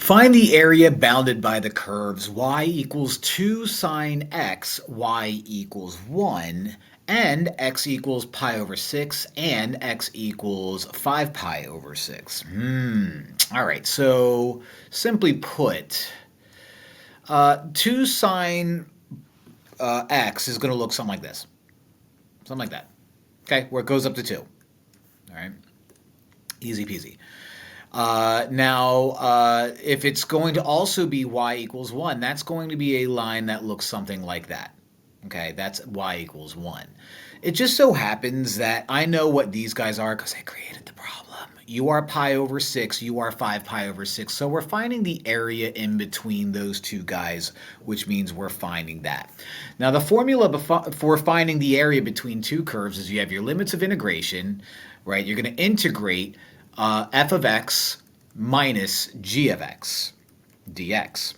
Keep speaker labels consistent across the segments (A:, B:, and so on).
A: Find the area bounded by the curves y equals 2 sine x, y equals 1, and x equals pi over 6, and x equals 5 pi over 6. All right, so simply put, 2 sine x is going to look something like this. Something like that. Okay, where it goes up to 2. All right, easy peasy. Now, if it's going to also be y equals 1, that's going to be a line that looks something like that. Okay, that's y equals 1. It just so happens that I know what these guys are because I created the problem. You are pi over 6, you are 5 pi over 6. So we're finding the area in between those two guys, which means we're finding that. Now, the formula for finding the area between two curves is you have your limits of integration, right? You're going to integrate f of x minus g of x dx.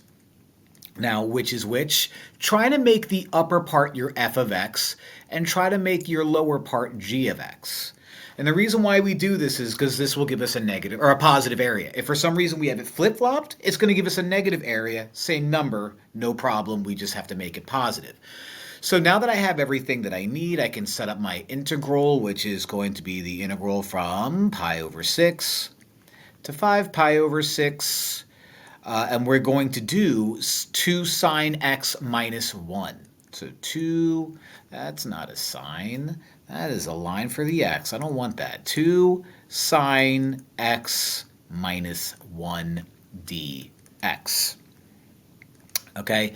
A: Now, which is which? Try to make the upper part your f of x and try to make your lower part g of x. And the reason why we do this is because this will give us a negative or a positive area. If for some reason we have it flip-flopped, it's going to give us a negative area, same number, no problem. We just have to make it positive. So now that I have everything that I need, I can set up my integral, which is going to be the integral from pi over 6 to 5 pi over 6. And we're going to do 2 sine x minus 1. So 2, that's not a sine. That is a line for the x. I don't want that. 2 sine x minus 1 dx. Okay,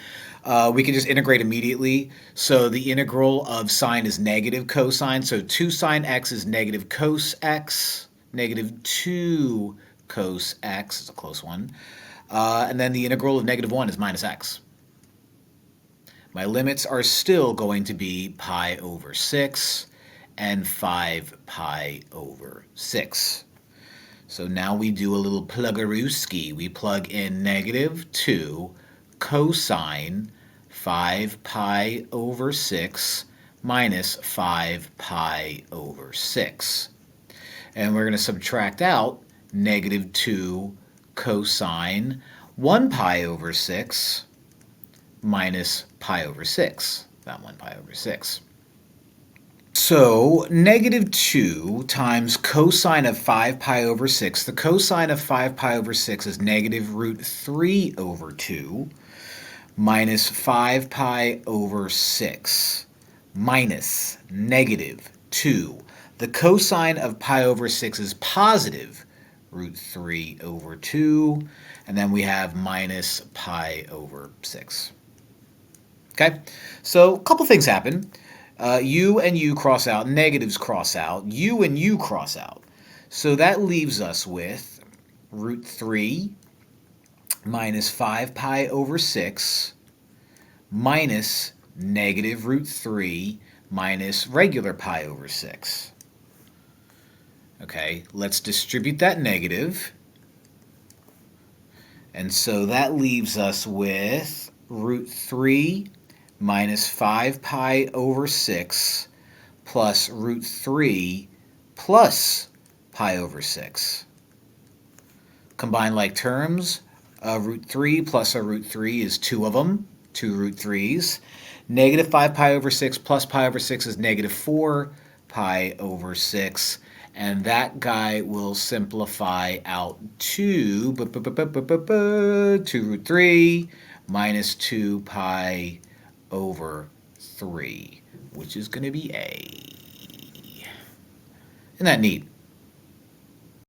A: we can just integrate immediately. So the integral of sine is negative cosine. So 2 sine x is negative cos x. Negative 2 cos x is a close one. And then the integral of negative 1 is minus x. My limits are still going to be pi over 6 and 5 pi over 6. So now we do a little pluggarooski. We plug in negative 2 cosine 5 pi over 6 minus 5 pi over 6. And we're going to subtract out negative 2 cosine 1 pi over 6 minus pi over 6. That 1 pi over 6. So negative 2 times cosine of 5 pi over 6. The cosine of 5 pi over 6 is negative root 3 over 2 minus 5 pi over 6 minus negative 2. The cosine of pi over 6 is positive root 3 over 2, and then we have minus pi over 6. Okay, so a couple things happen. U and U cross out, negatives cross out, U and U cross out. So that leaves us with root 3 minus 5 pi over 6 minus negative root 3 minus regular pi over 6. Okay, let's distribute that negative. And so that leaves us with root 3 minus 5 pi over 6 plus root 3 plus pi over 6. Combine like terms, a root 3 plus a root 3 is 2 of them, 2 root 3's. Negative 5 pi over 6 plus pi over 6 is negative 4 pi over 6. And that guy will simplify out to 2 root 3 minus 2 pi over 3, which is going to be A. Isn't that neat?